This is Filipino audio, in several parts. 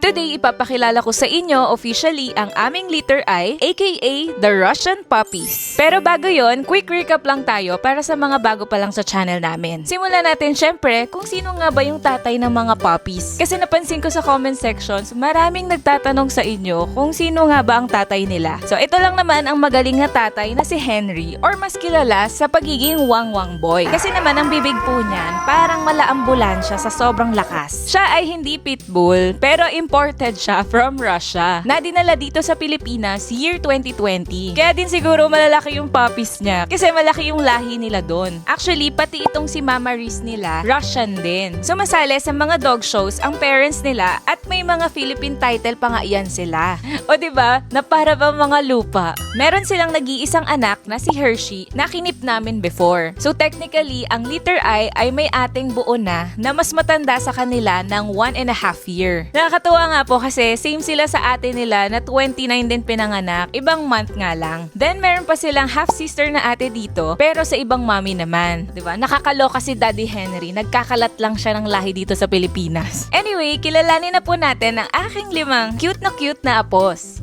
Today, ipapakilala ko sa inyo officially ang aming litter I, aka the Russian Puppies. Pero bago yon, quick recap lang tayo para sa mga bago pa lang sa channel namin. Simulan natin syempre kung sino nga ba yung tatay ng mga puppies. Kasi napansin ko sa comment sections, maraming nagtatanong sa inyo kung sino nga ba ang tatay nila. So ito lang naman ang magaling na tatay na si Henry, or mas kilala sa pagiging wang-wang boy. Kasi naman ang bibig po niyan, parang malaambulansya sa sobrang lakas. Siya ay hindi pitbull, pero imported siya from Russia, na dinala dito sa Pilipinas year 2020. Kaya din siguro malalaki yung puppies niya, kasi malaki yung lahi nila doon. Actually, pati itong si Mama Riz nila, Russian din. Sumasali sa mga dog shows ang parents nila at may mga Philippine title pa nga iyan sila. O diba, na para ba mga lupa? Meron silang nag-iisang anak na si Hershey na kinip namin before. So technically, ang litter I ay may ating buo na mas matanda sa kanila ng 1.5 year. Nakakatuwa nga po kasi same sila sa ate nila na 29 din pinanganak, ibang month nga lang. Then meron pa silang half-sister na ate dito, pero sa ibang mommy naman. Diba? Nakakaloka si Daddy Henry, nagkakalat lang siya ng lahi dito sa Pilipinas. Anyway, kilalanin na po natin ang aking 5 cute na apos.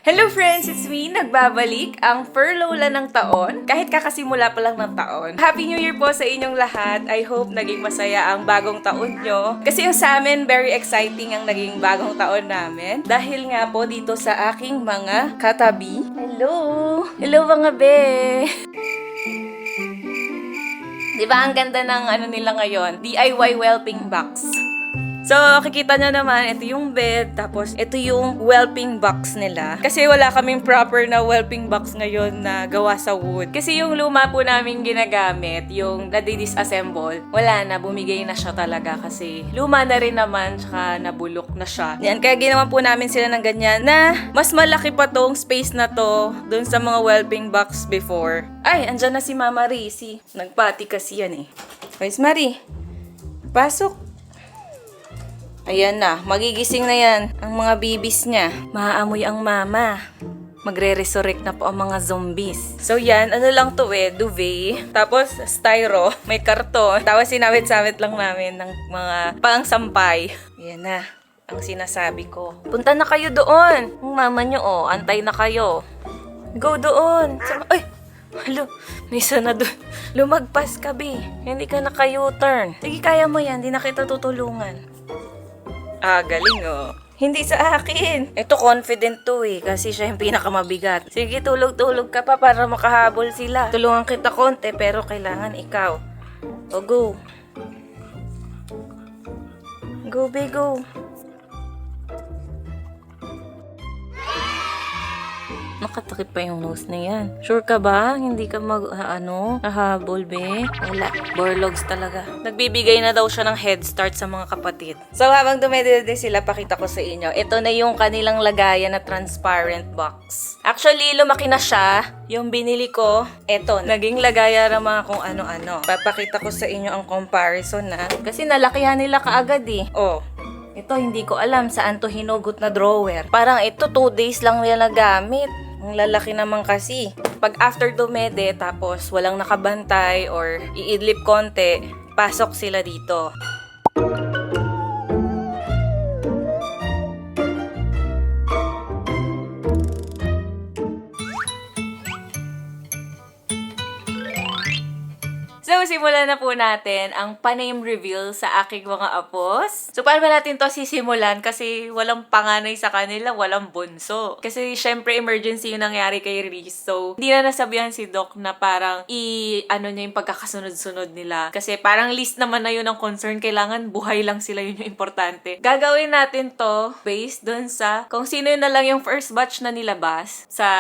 Hello friends, it's me, nagbabalik ang furlough ng taon, kahit kakasimula pa lang ng taon. Happy New Year po sa inyong lahat. I hope naging masaya ang bagong taon nyo. Kasi yung sa amin, very exciting ang naging bagong taon namin. Dahil nga po dito sa aking mga katabi. Hello! Hello mga be! Diba ang ganda ng nila ngayon? DIY whelping box. So, kikita nyo naman, ito yung bed, tapos ito yung whelping box nila. Kasi wala kaming proper na whelping box ngayon na gawa sa wood. Kasi yung luma po namin ginagamit, yung nadi-disassemble, wala na, bumigay na siya talaga kasi luma na rin naman, tsaka nabulok na siya. Yan, kaya ginawa po namin sila ng ganyan na mas malaki pa tong space na to dun sa mga whelping box before. Ay, andyan na si Mama Risi. Nagpati kasi yan eh. Where's Marie? Pasok. Ayan na, magigising na yan ang mga bibis niya. Maaamoy ang mama. Magre-resurrect na po ang mga zombies. So yan, ano lang to duvet. Tapos styro, may karton. Tapos sinawit-sawit lang namin ng mga pang-sampay. Ayan na, ang sinasabi ko. Punta na kayo doon. Ang mama nyo antay na kayo. Go doon. Ay! Halo, may isa na doon. Lumagpas ka, be. Hindi ka naka-U-turn. Sige, kaya mo yan. Hindi na kita tutulungan. Galing Hindi sa akin. Ito confident to kasi siya yung pinakamabigat. Sige, tulog-tulog ka pa para makahabol sila. Tulungan kita konti pero kailangan ikaw. O, go. Go, be, go. Nakatakip pa yung nose na yan. Sure ka ba? Hindi ka hahabol, be? Wala. Borlogs talaga. Nagbibigay na daw siya ng head start sa mga kapatid. So, habang dumedede sila, pakita ko sa inyo. Ito na yung kanilang lagayan na transparent box. Actually, lumaki na siya. Yung binili ko, eto, naging lagayan ng mga kung ano-ano. Papakita ko sa inyo ang comparison na. Kasi nalakihan nila kaagad Ito, hindi ko alam saan to hinugot na drawer. Parang ito, 2 days lang nila nagamit. Ang lalaki naman kasi. Pag after dumede, tapos walang nakabantay or iidlip konti, pasok sila dito. So, simulan na po natin ang pa-name reveal sa aking mga apos. So, paano ba natin to sisimulan? Kasi walang panganay sa kanila, walang bunso. Kasi, syempre, emergency yung nangyari kay Riz. So, hindi na nasabihan si Doc na parang niya yung pagkakasunod-sunod nila. Kasi parang list naman na yun ang concern. Kailangan buhay lang sila, yun yung importante. Gagawin natin to based dun sa kung sino na lang yung first batch na nilabas sa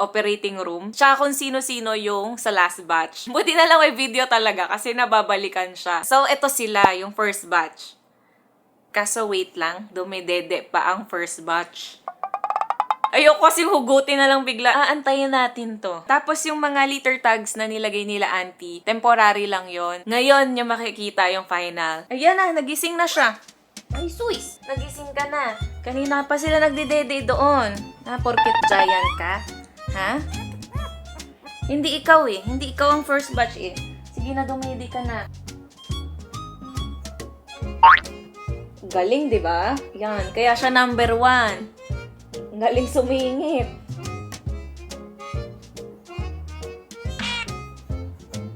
operating room. Tsaka kung sino-sino yung sa last batch. Buti na lang may video talaga kasi nababalikan siya. So, ito sila, yung first batch. Kaso wait lang, dumidede pa ang first batch. Ayoko kasi hugutin na lang bigla. Aantayin natin to. Tapos yung mga litter tags na nilagay nila auntie, temporary lang yon. Ngayon yung makikita yung final. Ayan na, nagising na siya. Ay, sus! Nagising ka na. Kanina pa sila nagdidede doon. Porket giant ka? Ha? Hindi ikaw eh. Hindi ikaw ang first batch eh. Sige na, dumidi ka na. Galing, di ba? Yan. Kaya siya number 1. Galing sumingit.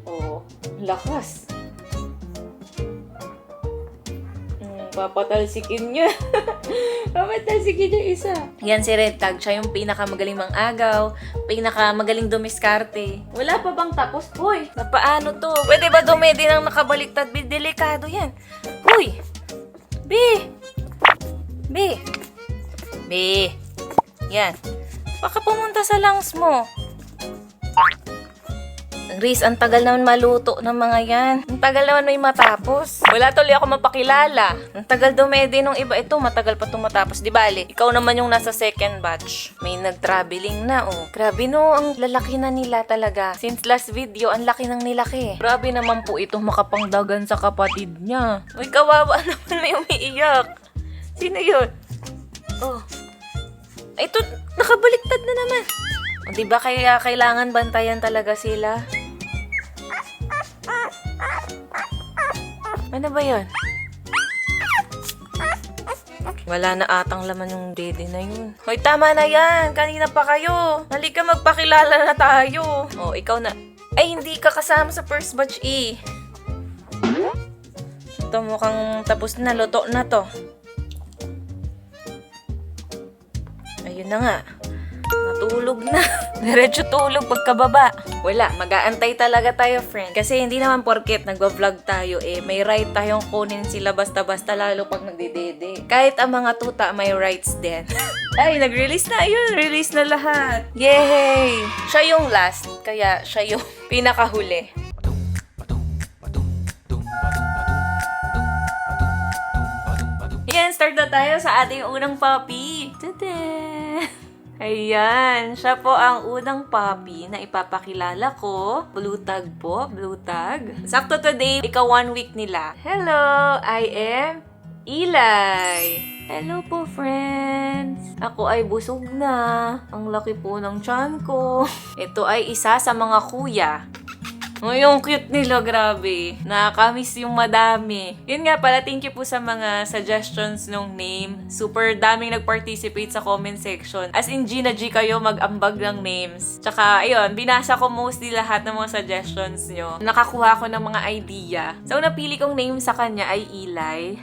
Oh, lakas. Papatalsikin niya. Papatalsikin niya isa. Yan si Red Tag. Siya yung pinakamagaling mang-agaw, pinakamagaling dumiskarte. Wala pa bang tapos? Hoy, paano to? Pwede ba dumedi ng nakabaliktad? Delikado yan. Uy! B! B! B! Yan. Baka pumunta sa lungs mo. Grace, ang tagal naman maluto ng mga yan. Ang tagal naman may matapos. Wala tuloy ako mapakilala. Ang tagal dumedi nung iba. Ito, matagal pa itong matapos. Di bali, ikaw naman yung nasa second batch. May nag-traveling na, oh. Grabe no, ang lalaki na nila talaga. Since last video, ang laki ng nilaki. Grabe naman po itong makapangdagan sa kapatid niya. Uy, kawawa naman may umiiyak. Sino yun? Oh. Ito, nakabaliktad na naman. O, diba kaya kailangan bantayan talaga sila? Ano ba yun? Wala na atang laman yung dede na yun. Hoy, tama na yan! Kanina pa kayo! Halika, magpakilala na tayo! O, ikaw na. Ay, hindi ka kasama sa first batch eh. Ito mukhang tapos na. Luto na to. Ayun na nga. Natulog na. Diretso tulog pagkababa. Wala, mag-aantay talaga tayo, friend. Kasi hindi naman porket nagwa-vlog tayo eh, may right tayong kunin sila basta-basta lalo pag nagdedede. Kahit ang mga tuta may rights din. Ay, nag-release na yun. Release na lahat. Yay! Siya yung last, kaya siya yung pinakahuli. Yan, start na tayo sa ating unang puppy. Tada! Ayan, siya po ang unang puppy na ipapakilala ko. Blue tag po, blue tag. Sakto today, ika 1 week nila. Hello, I am Eli. Hello po, friends. Ako ay busog na. Ang laki po ng tiyan ko. Ito ay isa sa mga kuya. Oh, yung cute nila, grabe. Nakakamiss yung madami. Yun nga pala, thank you po sa mga suggestions nung name. Super daming nag-participate sa comment section. As in, G na G kayo mag-ambag ng names. Tsaka, ayun, binasa ko mostly lahat ng mga suggestions nyo. Nakakuha ko ng mga idea. So, napili kong name sa kanya ay Eli.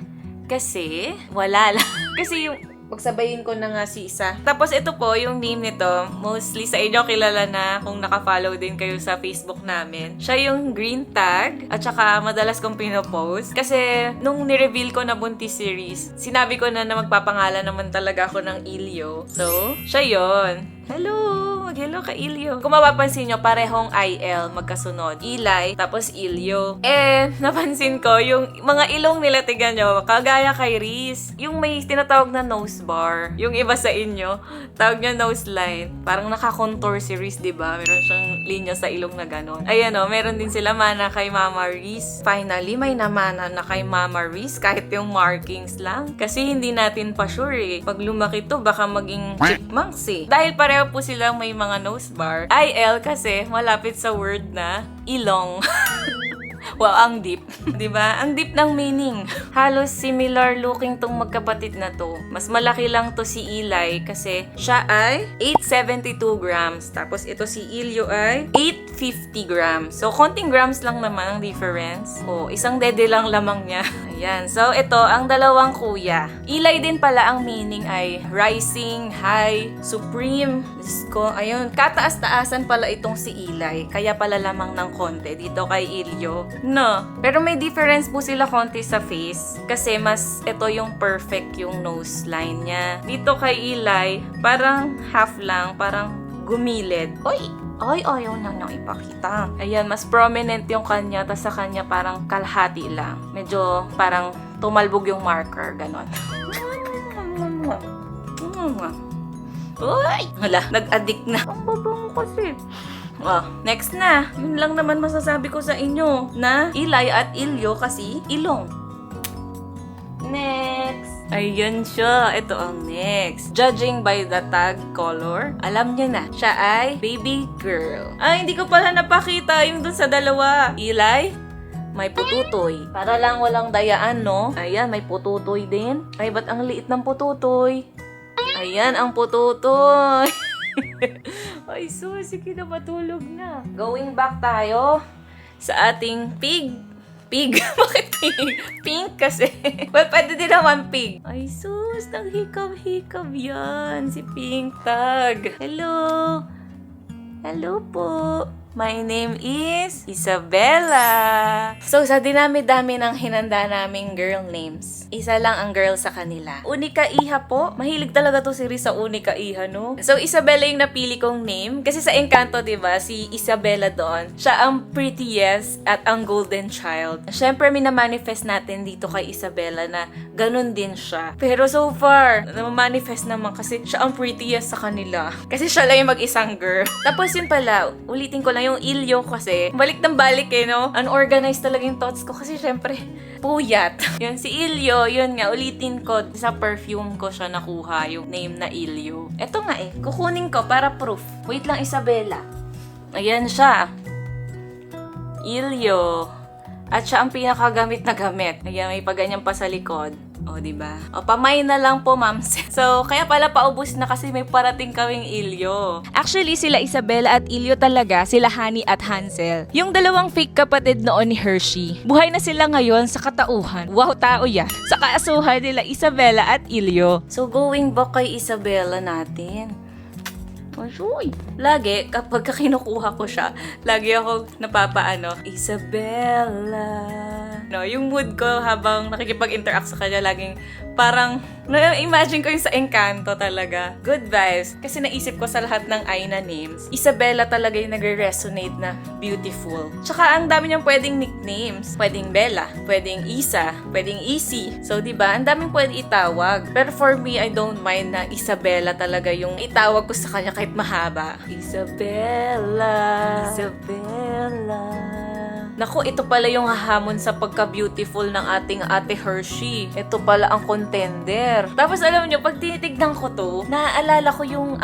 Kasi, wala lang. Kasi yung pagsabayin ko na nga si isa. Tapos ito po, yung name nito, mostly sa inyo kilala na kung nakafollow din kayo sa Facebook namin. Siya yung green tag, at saka madalas kong pinopost. Kasi nung nireveal ko na buntis series, sinabi ko na magpapangalan naman talaga ako ng Ilyo. So, siya yon. Hello! Mag-hello ka, Ilyo. Kung mapapansin nyo, parehong IL magkasunod. Eli, tapos Ilyo. Napansin ko, yung mga ilong nila, tignan nyo, kagaya kay Reese. Yung may tinatawag na nose bar. Yung iba sa inyo, tawag nyo nose line. Parang nakakontour si Reese, diba? Meron siyang linya sa ilong na ganon. Ayan o, meron din sila mana kay Mama Reese. Finally, may namana na kay Mama Reese, kahit yung markings lang. Kasi hindi natin pa sure eh. Pag lumaki to, baka maging chipmunks eh. Dahil pareho po silang may mga nose bar. IL kasi malapit sa word na ilong. Wow, ang deep. Diba? Ang deep ng meaning. Halos similar looking tong magkapatid na to. Mas malaki lang to si Eli kasi siya ay 872 grams. Tapos ito si Ilyo ay 850 grams. So, konting grams lang naman ang difference. Oh, isang dede lang lamang niya. Ayan. So, ito ang dalawang kuya. Eli din pala ang meaning ay rising, high, supreme. Diyos ko, ayun. Kataas-taasan pala itong si Eli. Kaya pala lamang ng konti dito kay Ilyo. No. Pero may difference po sila konti sa face. Kasi mas ito yung perfect yung nose line niya. Dito kay Eli, parang half lang. Parang gumilid. Oy! Ay, ayaw na nang ipakita. Ayan, mas prominent yung kanya. Tas sa kanya parang kalahati lang. Medyo parang tumalbog yung marker. Ganon. Uy! Hala, nag-addict na. Ang babango kasi. Oh, next na. Yun lang naman masasabi ko sa inyo na Eli at Ilyo kasi ilong. Next. Ayan siya. Ito ang next. Judging by the tag color, alam niyo na, siya ay baby girl. Ay, hindi ko pala napakita yung dun sa dalawa. Eli, may pututoy. Para lang walang dayaan, no? Ayan, may pututoy din. Ay, ba't ang liit ng pututoy? Ayan, ang pututoy. Ay, sige na, matulog na. Going back tayo sa ating pig. Pig? Bakit pig? Pink kasi. Well, pwede din naman pig. Ay, naghikab-hikab yan. Si Pink Tag. Hello. Hello po. My name is Isabella. So, sa dinami-dami ng hinanda naming girl names, isa lang ang girl sa kanila. Unika Iha po. Mahilig talaga to si Riz sa Unika Iha, no? So, Isabella yung napili kong name. Kasi sa Encanto, diba, si Isabella doon, siya ang prettiest at ang golden child. Siyempre, minamanifest natin dito kay Isabella na ganun din siya. Pero so far, namamanifest naman kasi siya ang prettiest sa kanila. Kasi siya lang yung mag-isang girl. Tapos yun pala, ulitin ko lang yung ilyo kasi balik ng balik no? Unorganized talaga yung thoughts ko kasi syempre puyat. Yun si Ilyo, yun nga, ulitin ko sa perfume ko siya nakuha yung name na Ilyo. Eto nga kukunin ko para proof. Wait lang, Isabella. Ayan siya. Ilyo. At siya ang pinakagamit na gamit. Ayan, may paganyan pa sa likod. O, diba? O, pamay na lang po, ma'am. So, kaya pala paubos na kasi may parating kaming Ilyo. Actually, sila Isabella at Ilyo talaga, sila Honey at Hansel. Yung dalawang fake kapatid noon ni Hershey. Buhay na sila ngayon sa katauhan. Wow, tao yan. Sa kaasuhan nila Isabella at Ilyo. So, going back kay Isabella natin. Uy. Lagi, kapag kinukuha ko siya, lagi ako napapaano, Isabella. No, yung mood ko habang nakikipag-interact sa kanya, laging parang, na-imagine ko yung sa Encanto talaga. Good vibes. Kasi naisip ko sa lahat ng Aina names, Isabella talaga yung nagre-resonate na beautiful. Tsaka ang dami niyang pwedeng nicknames. Pwedeng Bella, pwedeng Isa, pwedeng Easy. So, diba, ang daming pwedeng itawag. Pero for me, I don't mind na Isabella talaga yung itawag ko sa kanya kahit mahaba. Isabella. Isabella. Naku, ito pala yung hahamon sa pagka-beautiful ng ating Ate Hershey. Ito pala ang contender. Tapos alam nyo, pag tinitignan ko to, naaalala ko yung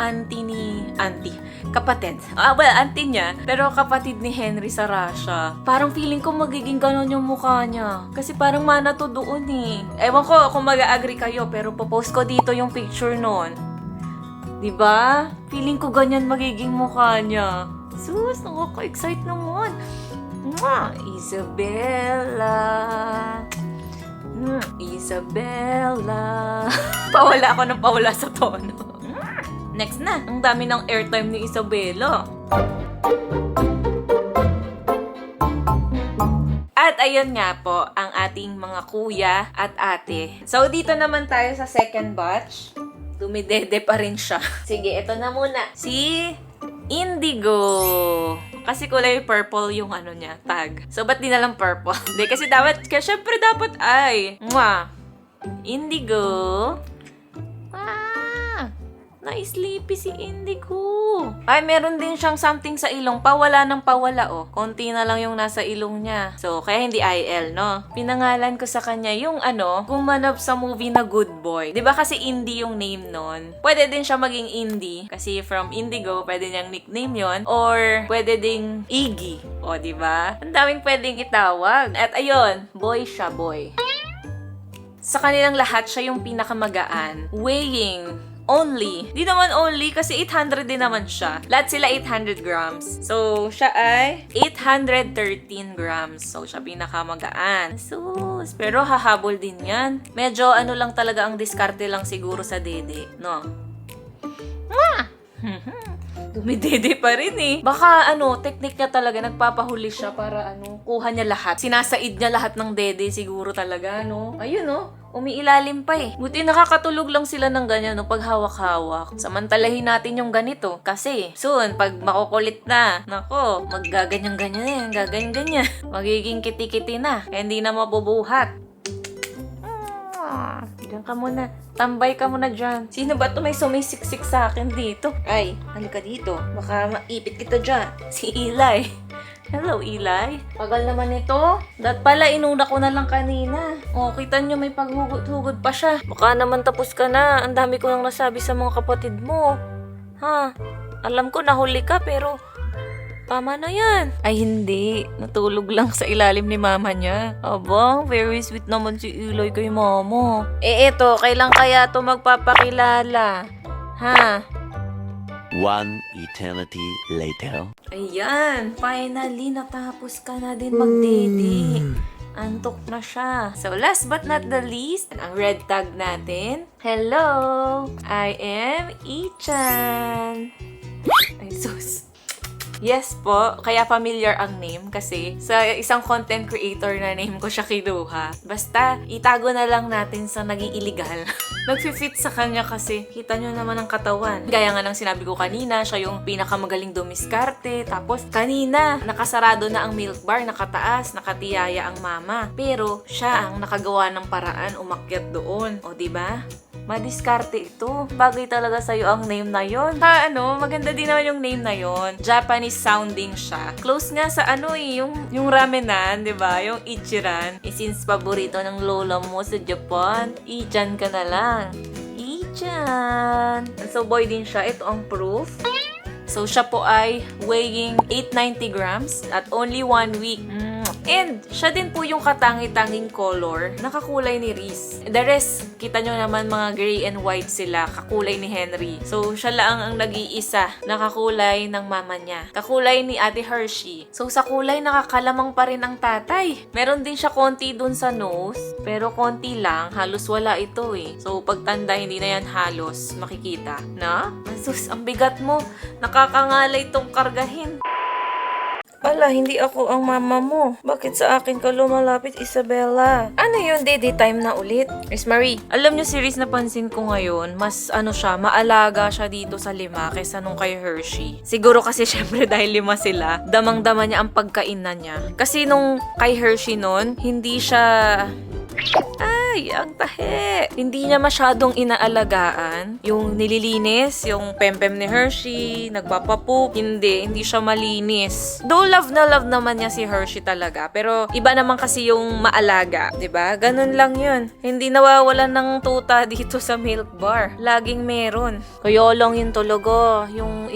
kapatid. Auntie niya, pero kapatid ni Henry sa Russia. Parang feeling ko magiging ganon yung mukha niya. Kasi parang mana to doon Ewan ko kung mag-agree kayo, pero popost ko dito yung picture noon. Diba? Feeling ko ganyan magiging mukha niya. Sus, nakaka-excite naman. Isabella. Isabella. Pawala ako ng pawala sa tono. Next na. Ang dami ng airtime ni Isabella. At ayun nga po, ang ating mga kuya at ate. So, dito naman tayo sa second batch. Dumidede pa rin siya. Sige, ito na muna. Si Indigo. Kasi kulay purple yung niya, tag. So, ba't di na lang purple? Hindi, kasi syempre dapat ay. Indigo. Na-sleepy si Indigo. Ay, meron din siyang something sa ilong. Pawala ng pawala, Konti na lang yung nasa ilong niya. So, kaya hindi IL, no? Pinangalan ko sa kanya yung gumanap sa movie na Good Boy. Diba kasi Indy yung name nun? Pwede din siya maging Indy. Kasi from Indigo, pwede niyang nickname yon. Or, pwede ding Iggy. O, diba? Ang daming pwedeng itawag. At ayun, boy siya, boy. Sa kanilang lahat, siya yung pinakamagaan. Weighing only. Di naman only kasi 800 din naman siya. Lahat sila 800 grams. So, siya ay 813 grams. So, siya pinakamagaan. Sus, pero hahabol din yan. Medyo lang talaga ang diskarte lang siguro sa dede, no? Dumidede pa rin Baka technique niya talaga, nagpapahuli siya para kuha niya lahat. Sinasaid niya lahat ng dede siguro talaga, no? Ayun, umiilalim pa Buti nakakatulog lang sila ng ganyan pag hawak-hawak. Samantalahin natin yung ganito. Kasi, soon, pag makukulit na, nako, maggaganyan-ganyan gaganyan-ganyan. Magiging kiti-kiti na. Kaya hindi na mabubuhat. Diyan ka muna. Tambay ka muna dyan. Sino ba ito may sumisiksik sa akin dito? Ay, halika dito. Baka maipit kita dyan. Si Eli. Hello, Eli. Tagal naman ito. Dat pala, inuna ko na lang kanina. O, kita nyo may paghugot-hugot pa siya. Baka naman tapos ka na. Ang dami ko nang nasabi sa mga kapatid mo. Ha? Alam ko nahuli ka pero tama na yan. Ay hindi. Natulog lang sa ilalim ni mama niya. Aba, very sweet naman si Eli kay mama. Eto, kailan kaya to magpapakilala? Ha? One eternity later. Ayan, finally natapos ka na din magdidi. Antok na siya. So last but not the least, ang red tag natin. Hello, I am Ichan. Ay sus. Yes po, kaya familiar ang name kasi sa isang content creator na name ko siya kinuha. Basta, itago na lang natin sa naging illegal. Nag-fit sa kanya kasi kita nyo naman ang katawan. Gaya nga ng sinabi ko kanina, siya yung pinakamagaling dumiskarte. Tapos kanina, nakasarado na ang milk bar, nakataas, nakatiyaya ang mama. Pero siya ang nakagawa ng paraan umakyat doon. O diba? Madiskarte ito. Bagay talaga sa'yo ang name na yon. Maganda din naman yung name na yon. Japanese sounding siya. Close nga sa yung ramenan, di ba? Yung Ichiran. Since paborito ng lola mo sa Japan, Ichan ka na lang. Ichan! So boy din siya. Ito ang proof. So siya po ay weighing 890 grams at only 1 week. And siya din po yung katangi-tanging color na kakulay ni Reese. The rest, kita nyo naman mga gray and white sila, kakulay ni Henry. So siya lang ang nag-iisa na kakulay ng mama niya. Kakulay ni Ate Hershey. So sa kulay, nakakalamang pa rin ang tatay. Meron din siya konti dun sa nose, pero konti lang, halos wala ito eh. So pagtanda, hindi na yan halos makikita. Na? Sus, ang bigat mo. Nakakangalay tong kargahin. Ala, hindi ako ang mama mo. Bakit sa akin ka lumalapit, Isabella? Ano yun, daddy time na ulit? Miss Marie, alam niyo si Reese napansin ko ngayon, mas maalaga siya dito sa 5 kaysa nung kay Hershey. Siguro kasi syempre dahil 5 sila, damang-dama niya ang pagkainan niya. Kasi nung kay Hershey nun, hindi siya... Ay, ang tahe. Hindi niya masyadong inaalagaan. Yung nililinis, yung pempem ni Hershey, nagpapapoop. Hindi siya malinis. Though love na love naman niya si Hershey talaga. Pero iba naman kasi yung maalaga. 'Di ba? Ganun lang yun. Hindi nawawalan ng tuta dito sa milk bar. Laging meron. Kaya lang yun talaga. Yung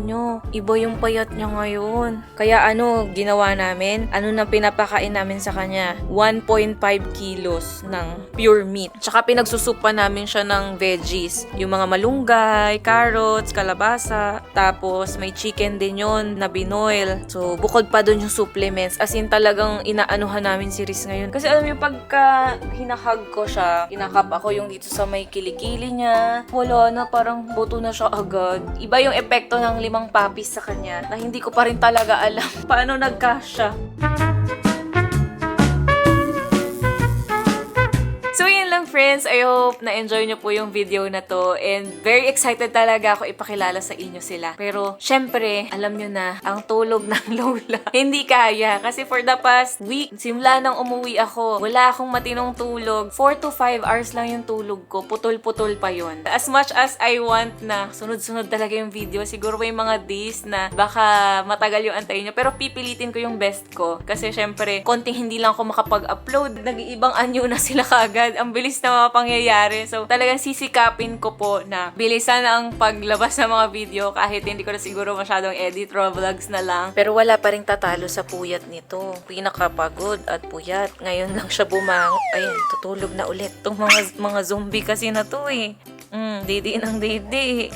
nyo. Iba yung payat niya ngayon. Kaya ginawa namin? Na pinapakain namin sa kanya? 1.5 kilos ng pure meat. Tsaka pinagsusupa namin siya ng veggies. Yung mga malunggay, carrots, kalabasa. Tapos may chicken din yon na binoil. So bukod pa dun yung supplements. As in talagang inaanuhan namin si Reese ngayon. Kasi alam niyo pagka hinahag ko siya, kinakap ako yung dito sa may kilikili niya. Wala na, parang buto na siya agad. Iba yung epekto ng 5 puppies sa kanya na hindi ko pa rin talaga alam paano nagkasya. So yun lang friends, I hope na-enjoy nyo po yung video na to and very excited talaga ako ipakilala sa inyo sila. Pero syempre, alam nyo na, ang tulog ng lola, hindi kaya. Kasi for the past week, simula nang umuwi ako, wala akong matinong tulog. 4 to 5 hours lang yung tulog ko, putol-putol pa yon. As much as I want na sunod-sunod talaga yung video, siguro may mga days na baka matagal yung antayin nyo. Pero pipilitin ko yung best ko. Kasi syempre, konting hindi lang ako makapag-upload. Nag-iibang anyo na sila kagad. Ang bilis na mga pangyayari. So, talagang sisikapin ko po na bilisan ang paglabas ng mga video kahit hindi ko na siguro masyadong edit, raw vlogs na lang. Pero wala pa rin tatalo sa puyat nito. Pinakapagod at puyat. Ngayon lang siya Ayun, tutulog na ulit. Itong mga zombie kasi na to eh. Didi ng didi.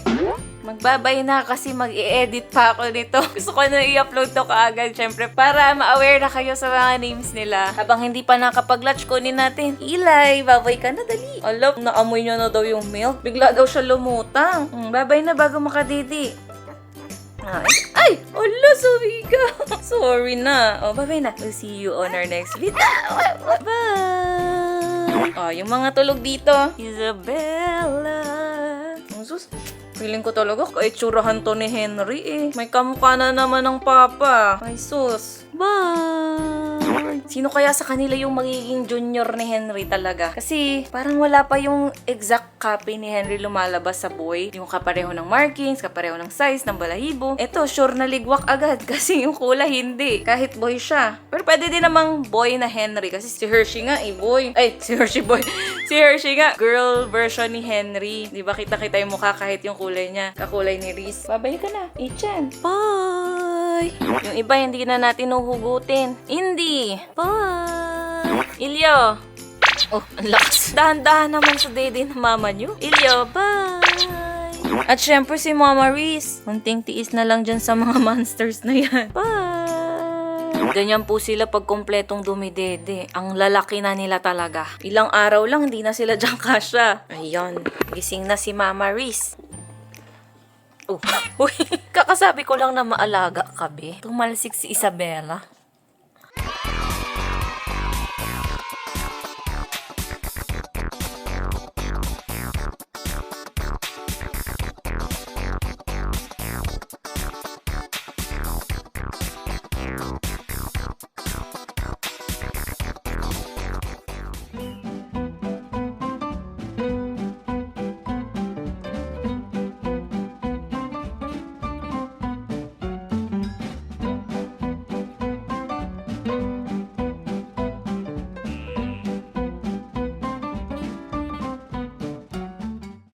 Magbabay na kasi mag-i-edit pa ako nito. Gusto ko na i-upload to kaagad, syempre, para ma-aware na kayo sa mga names nila. Habang hindi pa nakapag-latch, kunin natin. Eli, babay ka na, dali. Alam, naamoy niya na daw yung milk. Bigla daw siya lumutang. Babay na bago makadidi. Ay! Ala, sorry ka. Sorry na. Babay na. We'll see you on our next video. Bye! Yung mga tulog dito. Isabella. Sus, feeling ko talaga kaitsurahan to ni Henry eh. May kamukha na naman ng papa. Ay sus. Bye! Lord. Sino kaya sa kanila yung magiging junior ni Henry talaga? Kasi parang wala pa yung exact copy ni Henry lumalabas sa boy. Yung kapareho ng markings, kapareho ng size, ng balahibo. Eto, sure na ligwak agad kasi yung kulay hindi. Kahit boy siya. Pero pwede din namang boy na Henry kasi si Hershey nga boy. Ay, si Hershey boy. Si Hershey nga, girl version ni Henry. Di ba kita-kita yung mukha kahit yung kulay niya. Kakulay ni Reese. Babalik ka na. Ichan. Bye! Yung iba, hindi na natin uhugutin. Hindi. Bye! Ilyo. Oh, ang lakas. Dahan-dahan naman sa dede ng mama nyo. Ilyo, bye! At syempre si Mama Reese. Kunting tiis na lang dyan sa mga monsters na yan. Bye! Ganyan po sila pag kompletong dumidede. Ang lalaki na nila talaga. Ilang araw lang, hindi na sila dyan kasya. Ayun, gising na si Mama Reese. Uy, kakasabi ko lang na maalaga ka, be. Tumalsik si Isabella.